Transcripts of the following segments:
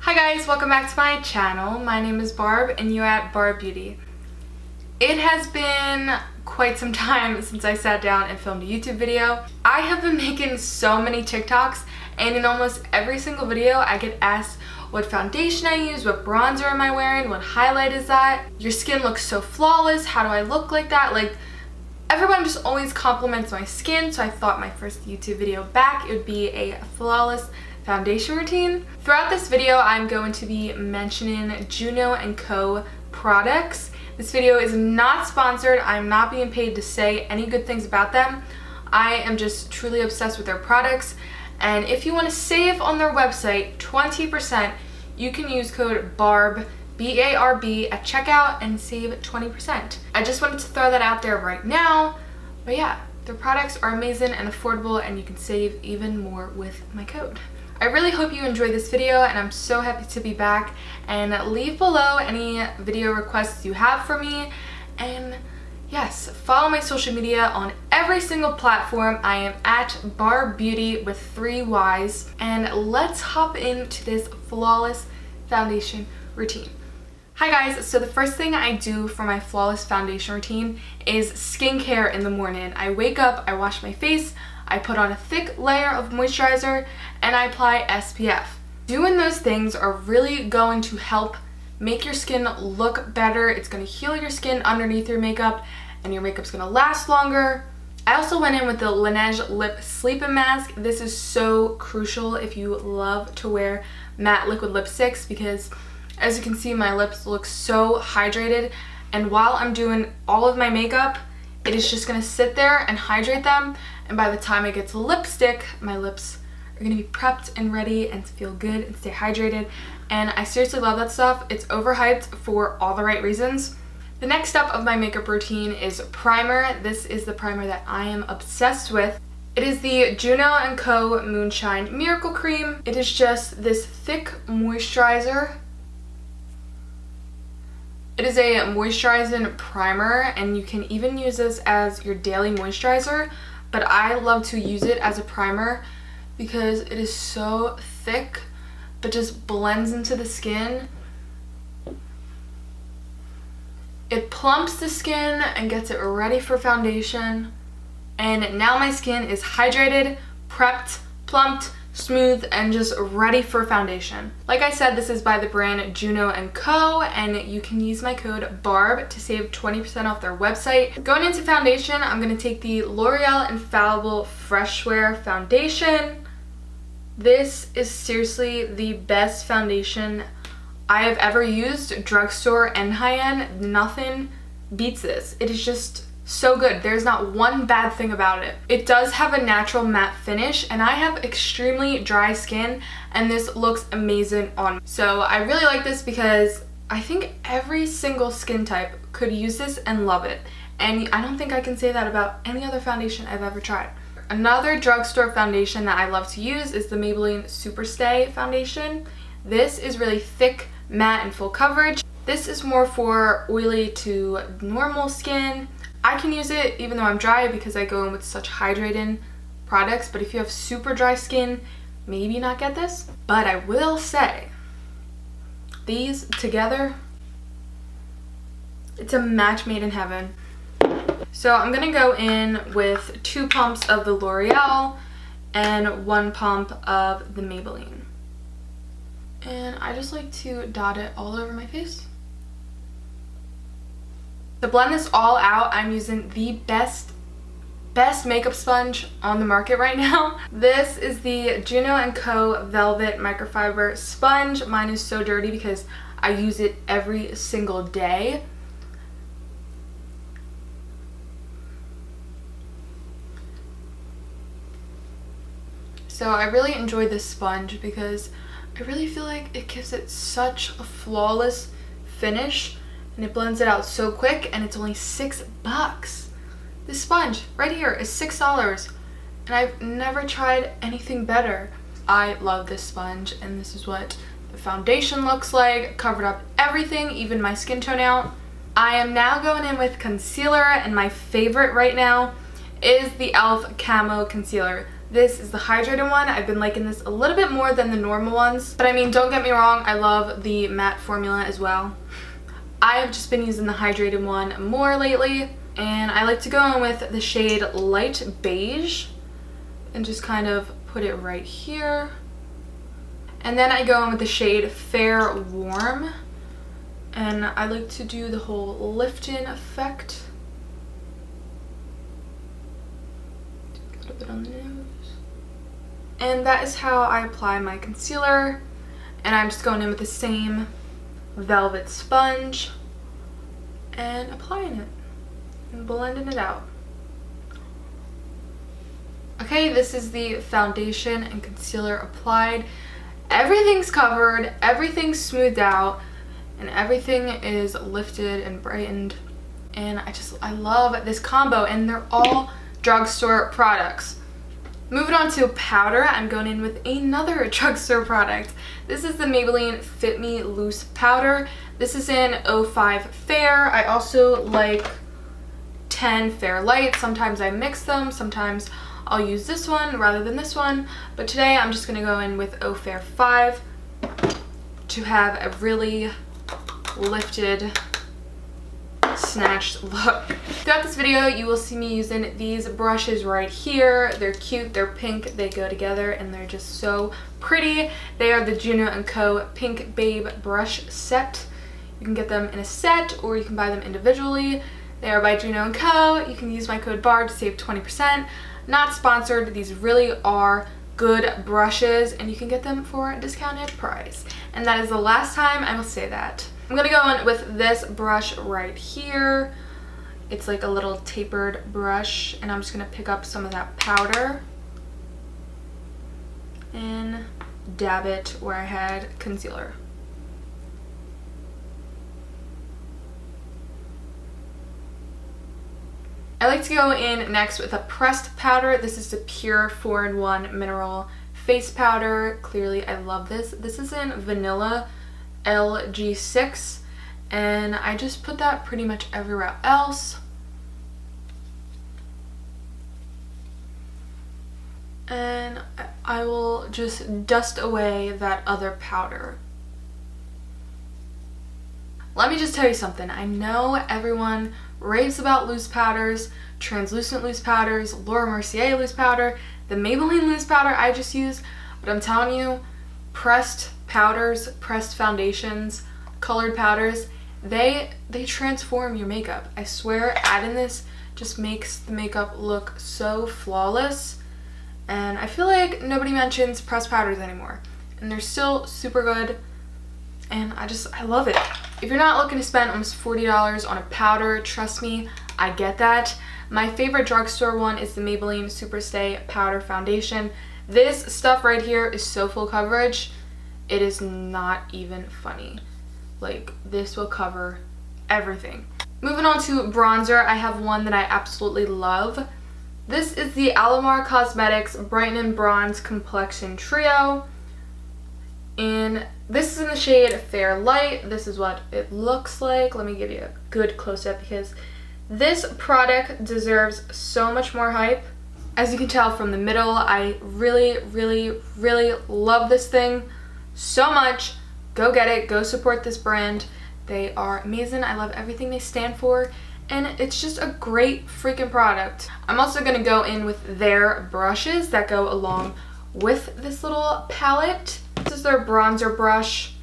Hi guys, welcome back to my channel. My name is Barb and you're at Barb Beauty. It has been quite some time since I sat down and filmed a YouTube video. I have been making so many TikToks, and in almost every single video I get asked what foundation I use, what bronzer am I wearing, what highlight is that, your skin looks so flawless, how do I look like that? Like, everyone just always compliments my skin, so I thought my first YouTube video back, it would be a flawless foundation routine. Throughout this video, I'm going to be mentioning Juno & Co. products. This video is not sponsored. I'm not being paid to say any good things about them. I am just truly obsessed with their products. And if you want to save on their website 20%, you can use code BARB, B-A-R-B, at checkout and save 20%. I just wanted to throw that out there right now. But yeah, their products are amazing and affordable, and you can save even more with my code. I really hope you enjoyed this video, and I'm so happy to be back. And leave below any video requests you have for me. And yes, follow my social media on every single platform. I am at Barb Beauty with 3 Y's. And let's hop into this flawless foundation routine. Hi guys, so the first thing I do for my flawless foundation routine is skincare in the morning. I wake up, I wash my face, I put on a thick layer of moisturizer, and I apply SPF. Doing those things are really going to help make your skin look better. It's going to heal your skin underneath your makeup, and your makeup's going to last longer. I also went in with the Laneige Lip Sleeping Mask. This is so crucial if you love to wear matte liquid lipsticks, because as you can see, my lips look so hydrated, and while I'm doing all of my makeup, it is just going to sit there and hydrate them, and by the time I get to lipstick, my lips are going to be prepped and ready and feel good and stay hydrated. And I seriously love that stuff. It's overhyped for all the right reasons. The next step of my makeup routine is primer. This is the primer that I am obsessed with. It is the Juno & Co. Moonshine Miracle Cream. It is just this thick moisturizer. It is a moisturizing primer, and you can even use this as your daily moisturizer, but I love to use it as a primer because it is so thick but just blends into the skin. It plumps the skin and gets it ready for foundation, and now my skin is hydrated, prepped, plumped, smooth, and just ready for foundation. Like I said, this is by the brand Juno & Co. and you can use my code BARB to save 20% off their website. Going into foundation, I'm going to take the L'Oreal Infallible Freshwear foundation. This is seriously the best foundation I have ever used, drugstore and high-end. Nothing beats this. It is just so good. There's not one bad thing about it. It does have a natural matte finish, and I have extremely dry skin, and this looks amazing on me. So I really like this because I think every single skin type could use this and love it. And I don't think I can say that about any other foundation I've ever tried. Another drugstore foundation that I love to use is the Maybelline Superstay foundation. This is really thick, matte, and full coverage. This is more for oily to normal skin. I can use it even though I'm dry because I go in with such hydrating products, but if you have super dry skin, maybe not get this. But I will say, these together, it's a match made in heaven. So I'm going to go in with 2 pumps of the L'Oreal and 1 pump of the Maybelline. And I just like to dot it all over my face. To blend this all out, I'm using the best makeup sponge on the market right now. This is the Juno & Co. Velvet Microfiber sponge. Mine is so dirty because I use it every single day. So I really enjoy this sponge because I really feel like it gives it such a flawless finish. And it blends it out so quick, and it's only $6. This sponge right here is $6, and I've never tried anything better. I love this sponge, and this is what the foundation looks like. Covered up everything, even my skin tone out. I am now going in with concealer, and my favorite right now is the e.l.f. Camo Concealer. This is the hydrated one. I've been liking this a little bit more than the normal ones. But I mean, don't get me wrong, I love the matte formula as well. I have just been using the hydrated one more lately. And I like to go in with the shade Light Beige. And just kind of put it right here. And then I go in with the shade Fair Warm. And I like to do the whole lift-in effect. A little bit on the nose. And that is how I apply my concealer. And I'm just going in with the same velvet sponge and applying it and blending it out. Okay, this is the foundation and concealer applied. Everything's covered, everything's smoothed out, and everything is lifted and brightened. And I love this combo, and they're all drugstore products. Moving on to powder, I'm going in with another drugstore product. This is the Maybelline Fit Me Loose Powder. This is in 05 Fair. I also like 10 Fair Light. Sometimes I mix them, sometimes I'll use this one rather than this one. But today I'm just going to go in with 0 Fair 5 to have a really lifted, snatched look. Throughout this video, you will see me using these brushes right here. They're cute, they're pink, they go together, and they're just so pretty. They are the Juno & Co. Pink Babe Brush Set. You can get them in a set, or you can buy them individually. They are by Juno & Co. You can use my code BARB to save 20%. Not sponsored, these really are good brushes, and you can get them for a discounted price. And that is the last time I will say that. I'm gonna go in with this brush right here. It's like a little tapered brush, and I'm just gonna pick up some of that powder and dab it where I had concealer. I like to go in next with a pressed powder. This is the Pure 4-in-1 Mineral Face Powder. Clearly, I love this. This is in Vanilla LG6, and I just put that pretty much everywhere else. And I will just dust away that other powder. Let me just tell you something. I know everyone raves about loose powders, translucent loose powders, Laura Mercier loose powder, the Maybelline loose powder I just used, but I'm telling you, pressed powders, pressed foundations, colored powders, they transform your makeup. I swear, adding this just makes the makeup look so flawless. And I feel like nobody mentions pressed powders anymore, and they're still super good, and I love it. If you're not looking to spend almost $40 on a powder, trust me, I get that. My favorite drugstore one is the Maybelline Superstay Powder Foundation. This stuff right here is so full coverage, it is not even funny. Like, this will cover everything. Moving on to bronzer, I have one that I absolutely love. This is the Alamar Cosmetics Brighten Bronze Complexion Trio. And this is in the shade Fair Light. This is what it looks like. Let me give you a good close-up because this product deserves so much more hype. As you can tell from the middle, I really, really, really love this thing so much. Go get it. Go support this brand. They are amazing. I love everything they stand for. And it's just a great freaking product. I'm also going to go in with their brushes that go along with this little palette. This is their bronzer brush,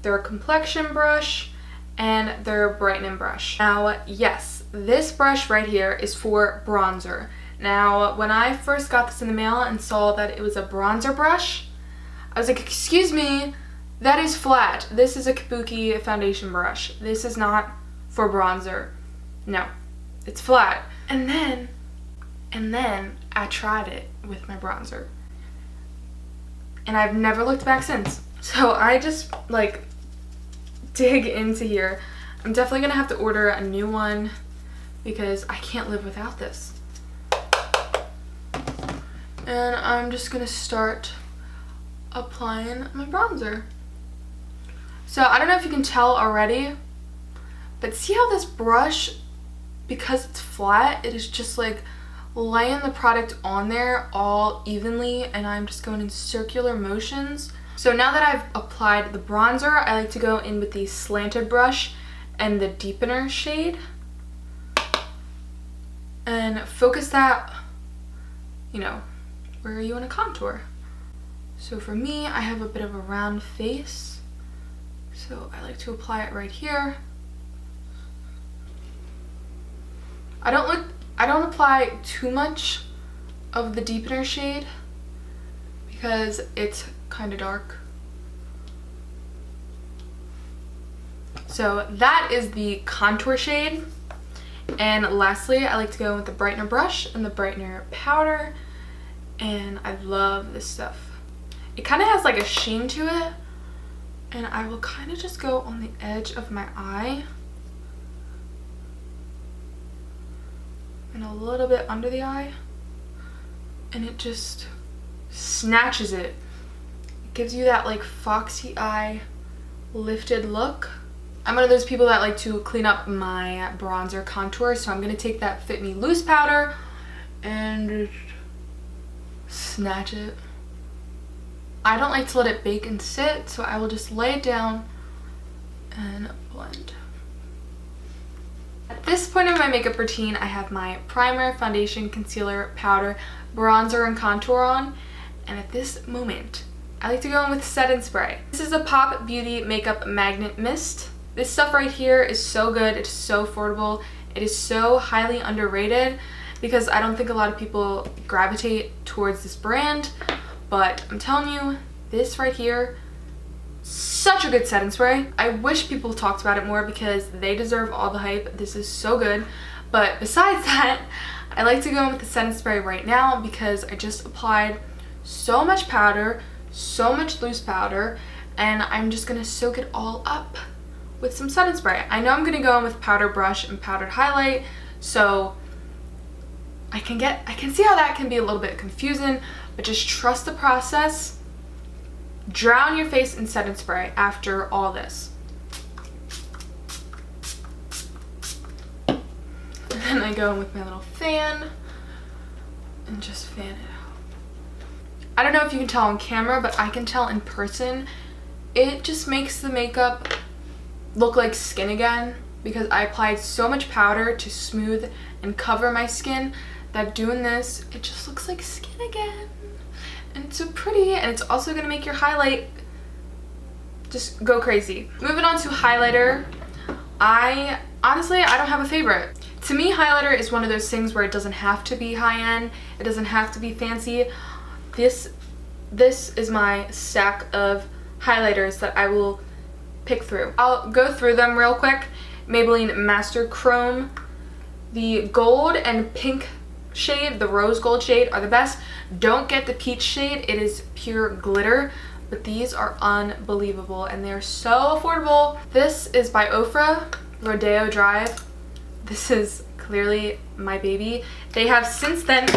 their complexion brush, and their brightening brush. Now, yes, this brush right here is for bronzer. Now, when I first got this in the mail and saw that it was a bronzer brush, I was like, excuse me, that is flat. This is a kabuki foundation brush. This is not for bronzer. No, it's flat. And then I tried it with my bronzer. And I've never looked back since. So I just like dig into here. I'm definitely gonna have to order a new one because I can't live without this. And I'm just gonna start applying my bronzer. So I don't know if you can tell already, but see how this brush, because it's flat, it is just like laying the product on there all evenly, and I'm just going in circular motions. So now that I've applied the bronzer, I like to go in with the slanted brush and the deepener shade and focus that, you know, where you want to contour. So for me, I have a bit of a round face, so I like to apply it right here. I don't apply too much of the deepener shade because it's kind of dark. So that is the contour shade. And lastly, I like to go with the brightener brush and the brightener powder, and I love this stuff. It kind of has like a sheen to it, and I will kind of just go on the edge of my eye and a little bit under the eye, and it just snatches it. It gives you that like foxy eye lifted look. I'm one of those people that like to clean up my bronzer contour, so I'm going to take that Fit Me Loose powder and snatch it. I don't like to let it bake and sit, so I will just lay it down and blend. At this point in my makeup routine, I have my primer, foundation, concealer, powder, bronzer, and contour on. And at this moment, I like to go in with Set and Spray. This is a Pop Beauty Makeup Magnet Mist. This stuff right here is so good. It's so affordable. It is so highly underrated because I don't think a lot of people gravitate towards this brand. But I'm telling you, this right here, such a good setting spray. I wish people talked about it more because they deserve all the hype. This is so good. But besides that, I like to go in with the setting spray right now because I just applied so much powder, so much loose powder, and I'm just gonna soak it all up with some setting spray. I know I'm gonna go in with powder brush and powdered highlight, so I can see how that can be a little bit confusing, but just trust the process. Drown your face in setting spray after all this. And then I go in with my little fan and just fan it out. I don't know if you can tell on camera, but I can tell in person. It just makes the makeup look like skin again because I applied so much powder to smooth and cover my skin that doing this, it just looks like skin again. And it's so pretty, and it's also gonna make your highlight just go crazy. Moving on to highlighter. Honestly, I don't have a favorite. To me, highlighter is one of those things where it doesn't have to be high-end, it doesn't have to be fancy. This is my stack of highlighters that I will pick through. I'll go through them real quick. Maybelline Master Chrome. The gold and pink shade, the rose gold shade, are the best. Don't get the peach shade, it is pure glitter, but these are unbelievable and they're so affordable. This is by Ofra, Rodeo Drive. This is clearly my baby. They have since then,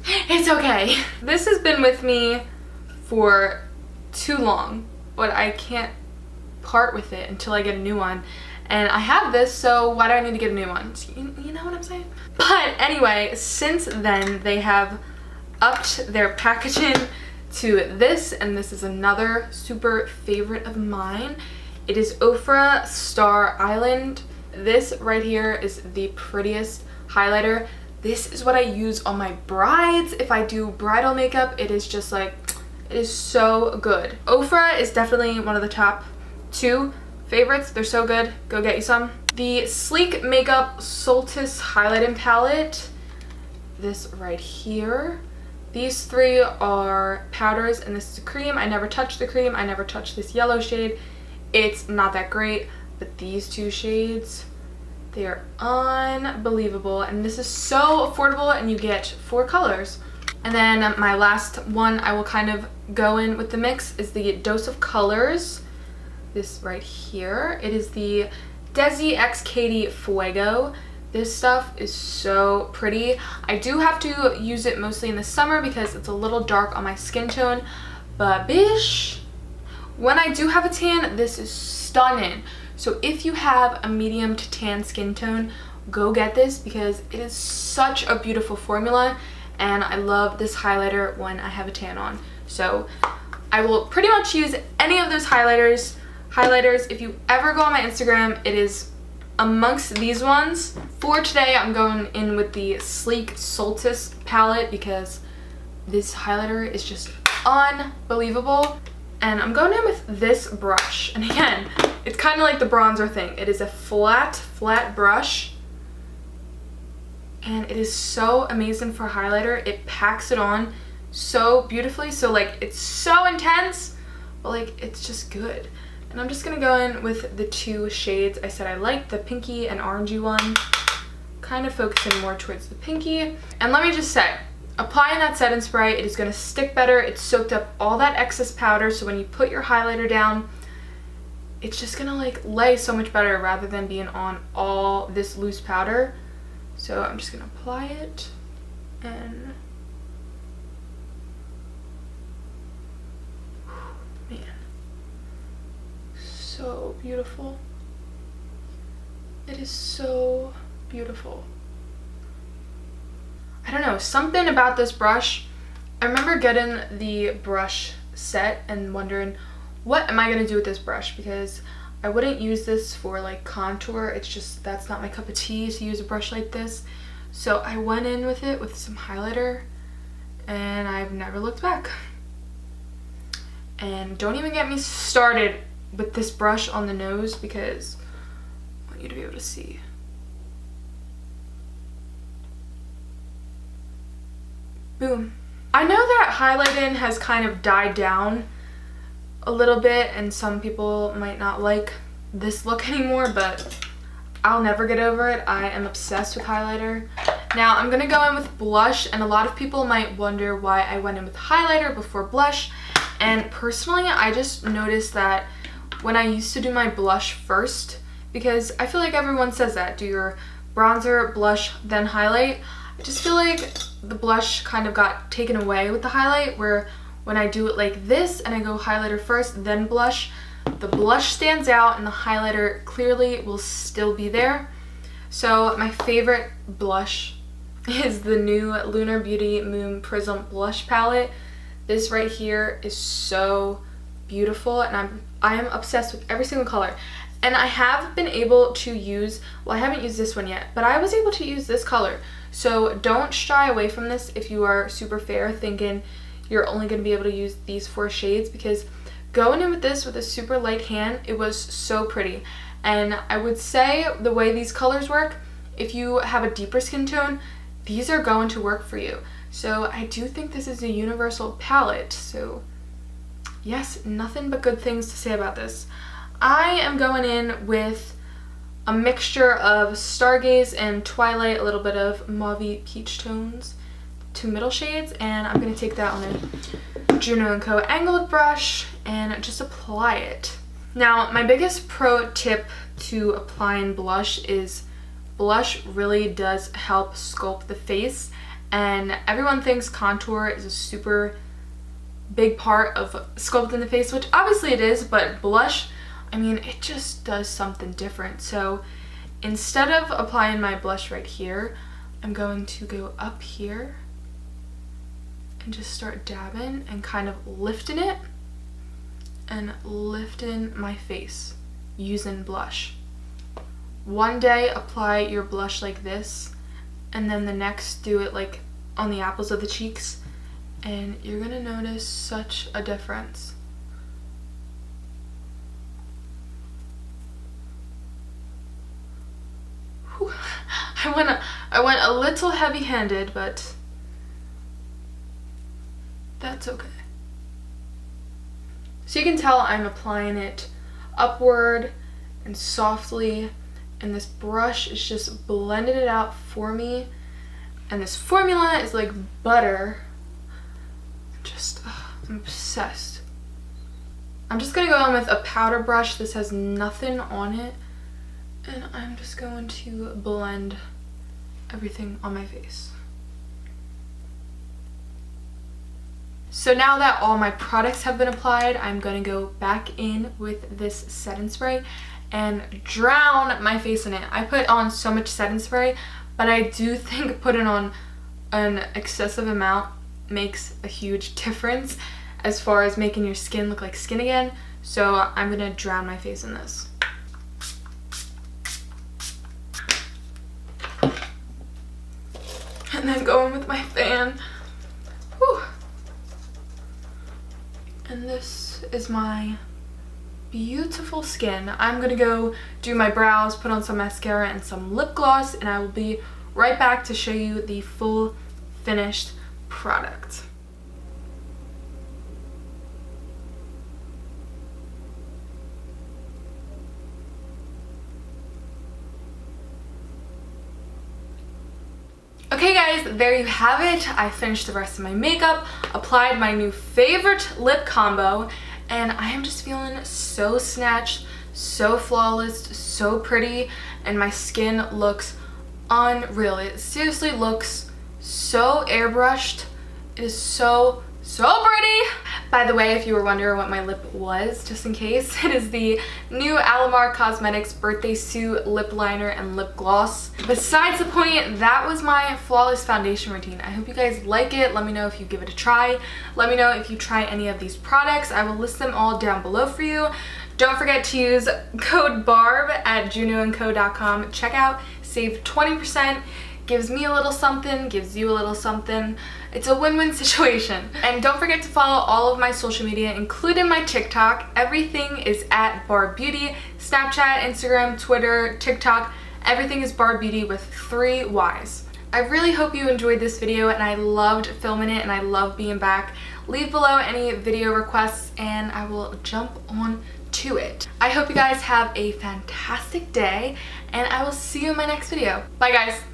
it's okay. This has been with me for too long, but I can't part with it until I get a new one. And I have this, so why do I need to get a new one? You know what I'm saying? But anyway, since then, they have upped their packaging to this, and this is another super favorite of mine. It is Ofra Star Island. This right here is the prettiest highlighter. This is what I use on my brides. If I do bridal makeup, it is just like, it is so good. Ofra is definitely one of the top 2 favorites. They're so good. Go get you some. The Sleek Makeup Solstice Highlighting Palette. This right here. These 3 are powders and this is a cream. I never touched the cream. I never touched this yellow shade. It's not that great, but these 2 shades, they are unbelievable. And this is so affordable and you get 4 colors. And then my last one I will kind of go in with the mix is the Dose of Colors. This right here. It is the Desi X Katy Fuego. This stuff is so pretty. I do have to use it mostly in the summer because it's a little dark on my skin tone, but bish, when I do have a tan, this is stunning. So if you have a medium to tan skin tone go get this because it is such a beautiful formula, and I love this highlighter when I have a tan on. So I will pretty much use any of those highlighters. If you ever go on my Instagram, it is amongst these ones. For today, I'm going in with the Sleek Solstice palette because this highlighter is just unbelievable. And I'm going in with this brush. And again, it's kind of like the bronzer thing. It is a flat brush. And it is so amazing for highlighter. It packs it on so beautifully. So like, it's so intense, but like, it's just good. And I'm just gonna go in with the two shades I said I liked, the pinky and orangey one. Kind of focusing more towards the pinky. And let me just say, applying that setting spray, it is gonna stick better. It soaked up all that excess powder, so when you put your highlighter down, it's just gonna like lay so much better rather than being on all this loose powder. So I'm just gonna apply it and man, so beautiful. It is so beautiful. I don't know, something about this brush. I remember getting the brush set and wondering, what am I gonna do with this brush? Because I wouldn't use this for like contour. It's just, that's not my cup of tea to use a brush like this. So I went in with it with some highlighter and I've never looked back. And don't even get me started with this brush on the nose because I want you to be able to see. Boom. I know that highlighting has kind of died down a little bit and some people might not like this look anymore, but I'll never get over it. I am obsessed with highlighter. Now I'm gonna go in with blush, and a lot of people might wonder why I went in with highlighter before blush. And personally, I just noticed that when I used to do my blush first, because I feel like everyone says that, do your bronzer, blush, then highlight. I just feel like the blush kind of got taken away with the highlight, where when I do it like this and I go highlighter first, then blush, the blush stands out and the highlighter clearly will still be there. So my favorite blush is the new Lunar Beauty Moon Prism blush palette. This right here is so beautiful, and I am obsessed with every single color. And I have been able to use, well, I haven't used this one yet, but I was able to use this color. So don't shy away from this if you are super fair thinking you're only going to be able to use these 4 shades, because going in with this with a super light hand, it was so pretty. And I would say the way these colors work, if you have a deeper skin tone, these are going to work for you. So I do think this is a universal palette. So yes, nothing but good things to say about this. I am going in with a mixture of Stargaze and Twilight, a little bit of mauve peach tones, 2 middle shades, and I'm going to take that on a Juno & Co. angled brush and just apply it. Now, my biggest pro tip to applying blush is blush really does help sculpt the face, and everyone thinks contour is a super big part of sculpting the face, which obviously it is, but blush, I mean, it just does something different. So instead of applying my blush right here, I'm going to go up here and just start dabbing and kind of lifting it and lifting my face using blush. One day apply your blush like this, and then the next do it like on the apples of the cheeks, and you're gonna notice such a difference. Whew. I went a little heavy-handed, but that's okay. So you can tell I'm applying it upward and softly, and this brush is just blending it out for me. And this formula is like butter. I'm obsessed. I'm just gonna go in with a powder brush. This has nothing on it. And I'm just going to blend everything on my face. So now that all my products have been applied, I'm going to go back in with this setting spray and drown my face in it. I put on so much setting spray, but I do think putting on an excessive amount makes a huge difference as far as making your skin look like skin again. So I'm gonna drown my face in this. And then go in with my fan. Whew. And this is my beautiful skin. I'm gonna go do my brows, put on some mascara and some lip gloss, and I will be right back to show you the full finished product. Okay guys, there you have it. I finished the rest of my makeup, applied my new favorite lip combo, and I am just feeling so snatched, so flawless, so pretty, and my skin looks unreal. It seriously looks so airbrushed. It is so pretty. By the way, if you were wondering what my lip was, just in case, it is the new Alamar Cosmetics Birthday Suit Lip Liner and Lip Gloss. Besides the point, that was my flawless foundation routine. I hope you guys like it. Let me know if you give it a try. Let me know if you try any of these products. I will list them all down below for you. Don't forget to use code BARB at junoandco.com. Check out, save 20%. Gives me a little something, gives you a little something. It's a win-win situation. And don't forget to follow all of my social media, including my TikTok. Everything is at Barb Beauty. Snapchat, Instagram, Twitter, TikTok. Everything is Barb Beauty with 3 Ys. I really hope you enjoyed this video, and I loved filming it, and I love being back. Leave below any video requests and I will jump on to it. I hope you guys have a fantastic day, and I will see you in my next video. Bye guys.